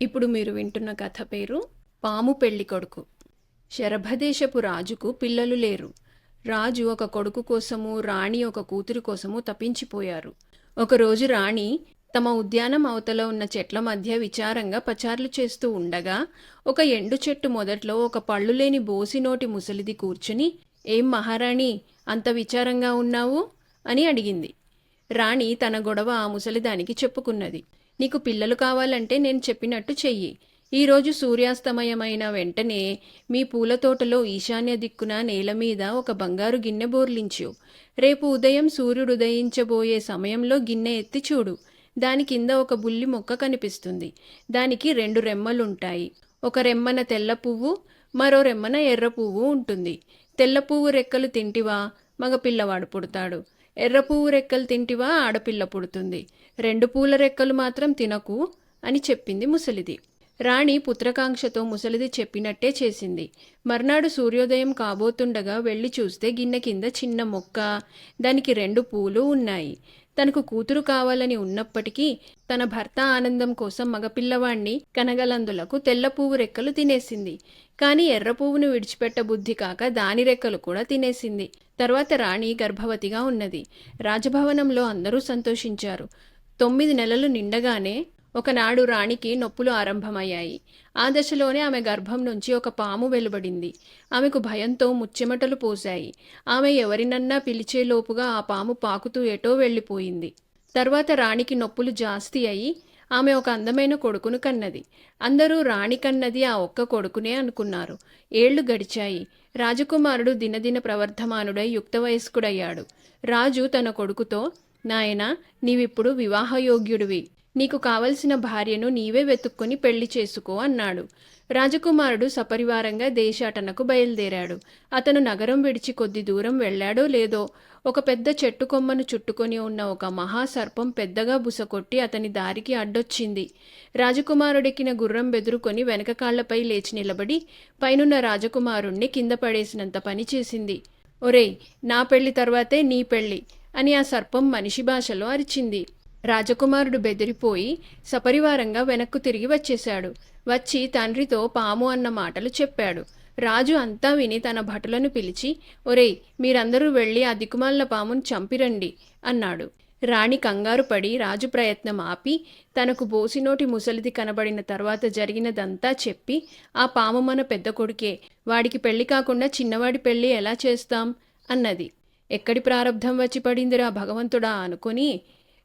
ఇప్పుడు మీరు వింటున్న కథ పేరు పాము పెళ్లి కొడుకు. శరభదేశపు రాజుకు పిల్లలు లేరు. రాజు ఒక కొడుకు కోసము, రాణి ఒక కూతురి కోసము తపించిపోయారు. ఒకరోజు రాణి తమ ఉద్యానం అవతల ఉన్న చెట్ల మధ్య విచారంగా పచార్లు చేస్తూ ఉండగా ఒక ఎండు చెట్టు మొదట్లో ఒక పళ్ళు లేని బోసినోటి ముసలిది కూర్చుని, "ఏం మహారాణి, అంత విచారంగా ఉన్నావు?" అని అడిగింది. రాణి తన గొడవ ఆ ముసలిదానికి చెప్పుకున్నది. "నీకు పిల్లలు కావాలంటే నేను చెప్పినట్టు చెయ్యి. ఈరోజు సూర్యాస్తమయమైన వెంటనే మీ పూల తోటలో ఈశాన్య దిక్కున నేలమీద ఒక బంగారు గిన్నె బోర్లించు. రేపు ఉదయం సూర్యుడు ఉదయించబోయే సమయంలో గిన్నె ఎత్తి చూడు. దాని కింద ఒక బుల్లి మొక్క కనిపిస్తుంది. దానికి 2 రెమ్మలుంటాయి. ఒక రెమ్మన తెల్ల పువ్వు, మరో రెమ్మన ఎర్ర పువ్వు ఉంటుంది. తెల్ల పువ్వు రెక్కలు తింటివా, మగ పిల్లవాడు పుడతాడు. ఎర్ర పువ్వు రెక్కలు తింటివా, ఆడపిల్ల పుడుతుంది. 2 పూల రెక్కలు మాత్రం తినకు" అని చెప్పింది ముసలిది. రాణి పుత్రకాంక్షతో ముసలిది చెప్పినట్టే చేసింది. మర్నాడు సూర్యోదయం కాబోతుండగా వెళ్ళి చూస్తే గిన్నె కింద చిన్న మొక్క, దానికి 2 పూలు ఉన్నాయి. తనకు కూతురు కావాలని ఉన్నప్పటికీ తన భర్త ఆనందం కోసం మగపిల్లవాణ్ణి కనగలందులకు తెల్ల పువ్వు రెక్కలు తినేసింది. కానీ ఎర్ర పువ్వును విడిచిపెట్ట బుద్ధి కాక దాని రెక్కలు కూడా తినేసింది. తర్వాత రాణి గర్భవతిగా ఉన్నది. రాజభవనంలో అందరూ సంతోషించారు. 9 నెలలు నిండగానే ఒకనాడు రాణికి నొప్పులు ఆరంభమయ్యాయి. ఆ దశలోనే ఆమె గర్భం నుంచి ఒక పాము వెలువడింది. ఆమెకు భయంతో ముచ్చెమటలు పోశాయి. ఆమె ఎవరినన్నా పిలిచేలోపుగా ఆ పాము పాకుతూ ఎటో వెళ్ళిపోయింది. తర్వాత రాణికి నొప్పులు జాస్తి అయి ఆమె ఒక అందమైన కొడుకును కన్నది. అందరూ రాణి కన్నది ఆ ఒక్క కొడుకునే అనుకున్నారు. ఏళ్లు గడిచాయి. రాజకుమారుడు దినదిన ప్రవర్ధమానుడై యుక్తవయస్కుడయ్యాడు. రాజు తన కొడుకుతో, "నాయనా, నీవిప్పుడు వివాహయోగ్యుడివి. నీకు కావలసిన భార్యను నీవే వెతుక్కొని పెళ్లి చేసుకో" అన్నాడు. రాజకుమారుడు సపరివారంగా దేశాటనకు బయలుదేరాడు. అతను నగరం విడిచి కొద్ది దూరం వెళ్లాడో లేదో ఒక పెద్ద చెట్టు కొమ్మను చుట్టుకొని ఉన్న ఒక మహాసర్పం పెద్దగా బుసకొట్టి అతని దారికి అడ్డొచ్చింది. రాజకుమారుడెక్కిన గుర్రం బెదురుకొని వెనక కాళ్లపై లేచి నిలబడి పైనున్న రాజకుమారుణ్ణి కింద పడేసినంత పని చేసింది. "ఒరేయ్, నా పెళ్లి తర్వాతే నీ పెళ్లి" అని ఆ సర్పం మనిషి భాషలో అరిచింది. రాజకుమారుడు బెదిరిపోయి సపరివారంగా వెనక్కు తిరిగి వచ్చేశాడు. వచ్చి తండ్రితో పాము అన్న మాటలు చెప్పాడు. రాజు అంతా విని తన భటులను పిలిచి, "ఒరేయ్, మీరందరూ వెళ్ళి ఆ దిక్కుమాలిన పామును చంపిరండి" అన్నాడు. రాణి కంగారు పడి రాజు ప్రయత్నం ఆపి తనకు బోసినోటి ముసలిది కనబడిన తర్వాత జరిగినదంతా చెప్పి, "ఆ పాము మన పెద్ద కొడుకే. వాడికి పెళ్లి కాకుండా చిన్నవాడి పెళ్లి ఎలా చేస్తాం" అన్నది. ఎక్కడి ప్రారబ్ధం వచ్చి పడిందిరా భగవంతుడా అనుకుని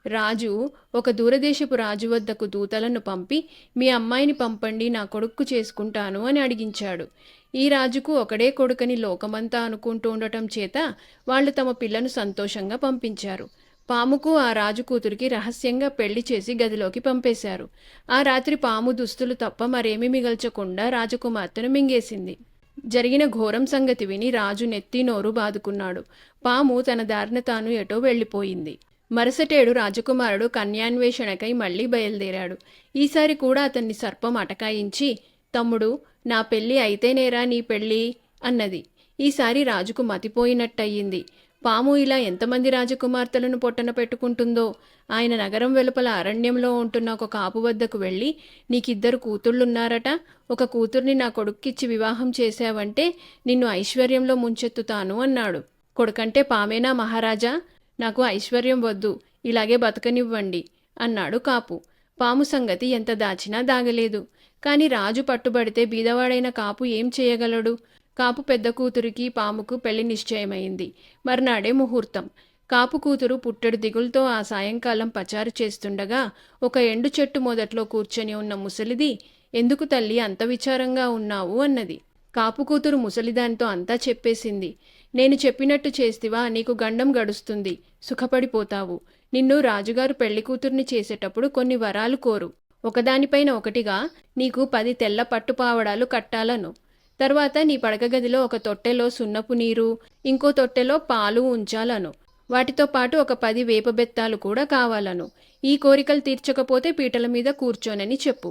రాజు ఒక దూరదేశపు రాజు వద్దకు దూతలను పంపి, "మీ అమ్మాయిని పంపండి, నా కొడుక్కు చేసుకుంటాను" అని అడిగించాడు. ఈ రాజుకు ఒకడే కొడుకని లోకమంతా అనుకుంటూ ఉండటం చేత వాళ్ళు తమ పిల్లను సంతోషంగా పంపించారు. పాముకు ఆ రాజు కూతురికి రహస్యంగా పెళ్లి చేసి గదిలోకి పంపేశారు. ఆ రాత్రి పాము దుస్తులు తప్ప మరేమీ మిగల్చకుండా రాజకుమార్తెను మింగేసింది. జరిగిన ఘోరం సంగతి విని రాజు నెత్తి నోరు బాదుకున్నాడు. పాము తన దారిన తాను ఎటో వెళ్ళిపోయింది. మరుసటేడు రాజకుమారుడు కన్యాన్వేషణకై మళ్లీ బయలుదేరాడు. ఈసారి కూడా అతన్ని సర్పం అటకాయించి, "తమ్ముడు, నా పెళ్లి అయితేనేరా నీ పెళ్లి" అన్నది. ఈసారి రాజుకు మతిపోయినట్టయింది. పాము ఇలా ఎంతమంది రాజకుమార్తెలను పొట్టన పెట్టుకుంటుందో. ఆయన నగరం వెలుపల అరణ్యంలో ఉంటున్న ఒక కాపు వద్దకు వెళ్ళి, "నీకిద్దరు కూతుళ్ళున్నారట. ఒక కూతుర్ని నా కొడుక్కిచ్చి వివాహం చేశావంటే నిన్ను ఐశ్వర్యంలో ముంచెత్తుతాను" అన్నాడు. "కొడుకంటే పామేనా మహారాజా? నాకు ఐశ్వర్యం వద్దు, ఇలాగే బతకనివ్వండి" అన్నాడు కాపు. పాము సంగతి ఎంత దాచినా దాగలేదు. కాని రాజు పట్టుబడితే బీదవాడైన కాపు ఏం చేయగలడు? కాపు పెద్ద కూతురికి పాముకు పెళ్లి నిశ్చయమైంది. మర్నాడే ముహూర్తం. కాపు కూతురు పుట్టెడు దిగులతో ఆ సాయంకాలం పచారు చేస్తుండగా ఒక ఎండు చెట్టు మొదట్లో కూర్చొని ఉన్న ముసలిది, "ఎందుకు తల్లి అంత విచారంగా ఉన్నావు" అన్నది. కాపు కూతురు ముసలిదానితో అంతా చెప్పేసింది. "నేను చెప్పినట్టు చేస్తివా, నీకు గండం గడుస్తుంది, సుఖపడిపోతావు. నిన్ను రాజుగారు పెళ్లి కూతుర్ని చేసేటప్పుడు కొన్ని వరాలు కోరు. ఒకదానిపైన ఒకటిగా నీకు 10 తెల్ల పట్టుపావడాలు కట్టాలను. తర్వాత నీ పడక గదిలో ఒక తొట్టెలో సున్నపు నీరు, ఇంకో తొట్టెలో పాలు ఉంచాలను. వాటితో పాటు ఒక 10 వేపబెత్తాలు కూడా కావాలను. ఈ కోరికలు తీర్చకపోతే పీటల మీద కూర్చోనని చెప్పు.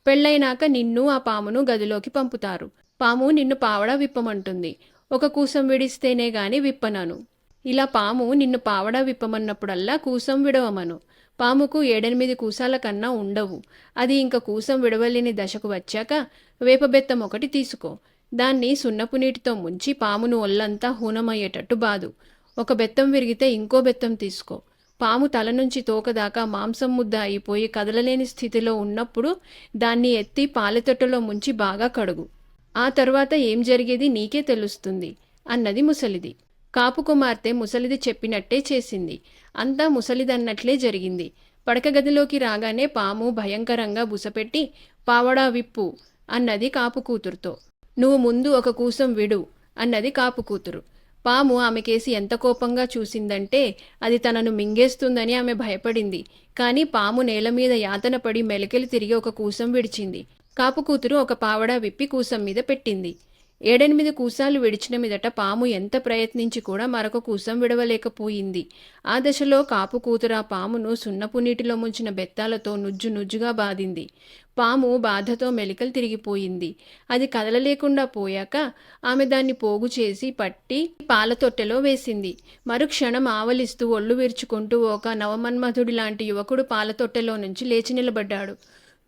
పెళ్లైనాక నిన్ను ఆ పామును గదిలోకి పంపుతారు. పాము నిన్ను పావడా విప్పమంటుంది. ఒక కూసం విడిస్తేనే గాని విప్పనను. ఇలా పాము నిన్ను పావడా విప్పమన్నప్పుడల్లా కూసం విడవమను. పాముకు 7-8 కూసాల కన్నా ఉండవు. అది ఇంక కూసం విడవలేని దశకు వచ్చాక వేపబెత్తం ఒకటి తీసుకో. దాన్ని సున్నపు నీటితో ముంచి పామును ఒళ్ళంతా హూనమయ్యేటట్టు బాదు. ఒక బెత్తం విరిగితే ఇంకో బెత్తం తీసుకో. పాము తల నుంచి తోకదాకా మాంసం ముద్ద అయిపోయి కదలలేని స్థితిలో ఉన్నప్పుడు దాన్ని ఎత్తి పాలతొట్టెలో ముంచి బాగా కడుగు. ఆ తరువాత ఏం జరిగేది నీకే తెలుస్తుంది అన్నది ముసలిది. కాపు కుమార్తె ముసలిది చెప్పినట్టే చేసింది. అంతా ముసలిదన్నట్లే జరిగింది. పడకగదిలోకి రాగానే పాము భయంకరంగా బుసపెట్టి పావడా విప్పు అన్నది కాపు కూతురుతో. నువ్వు ముందు ఒక కూసం విడు అన్నది కాపు కూతురు. పాము ఆమెకేసి ఎంత కోపంగా చూసిందంటే అది తనను మింగేస్తుందని ఆమె భయపడింది. కానీ పాము నేలమీద యాతన పడి మెలికలు తిరిగి ఒక కూసం విడిచింది. కాపు కూతురు ఒక పావడా విప్పి కూసం మీద పెట్టింది. 7-8 కూసాలు విడిచిన మీదట పాము ఎంత ప్రయత్నించి కూడా మరొక కూసం విడవలేకపోయింది. ఆ దశలో కాపు కూతురు ఆ పామును సున్నపు నీటిలో ముంచిన బెత్తాలతో నుజ్జు నుజ్జుగా బాదింది. పాము బాధతో మెలికలు తిరిగిపోయింది. అది కదలలేకుండా పోయాక ఆమె దాన్ని పోగు చేసి పట్టి పాల తొట్టెలో వేసింది. మరుక్షణం ఆవలిస్తూ ఒళ్ళు విరుచుకుంటూ ఒక నవమన్మధుడి లాంటి యువకుడు పాల తొట్టెలో నుంచి లేచి నిలబడ్డాడు.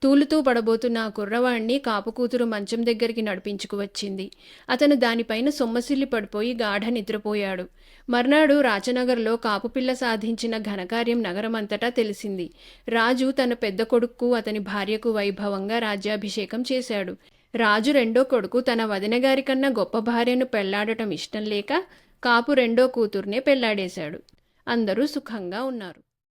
తూలుతూ పడబోతున్న ఆ కుర్రవాణ్ణి కాపు కూతురు మంచం దగ్గరికి నడిపించుకు వచ్చింది. అతను దానిపైన సొమ్మసిల్లి పడిపోయి గాఢ నిద్రపోయాడు. మర్నాడు రాచనగర్లో కాపుపిల్ల సాధించిన ఘనకార్యం నగరమంతటా తెలిసింది. రాజు తన పెద్ద కొడుకు అతని భార్యకు వైభవంగా రాజ్యాభిషేకం చేశాడు. రాజు రెండో కొడుకు తన వదినగారి కన్నా గొప్ప భార్యను పెళ్లాడటం ఇష్టం లేక కాపు రెండో కూతుర్నే పెళ్లాడేశాడు. అందరూ సుఖంగా ఉన్నారు.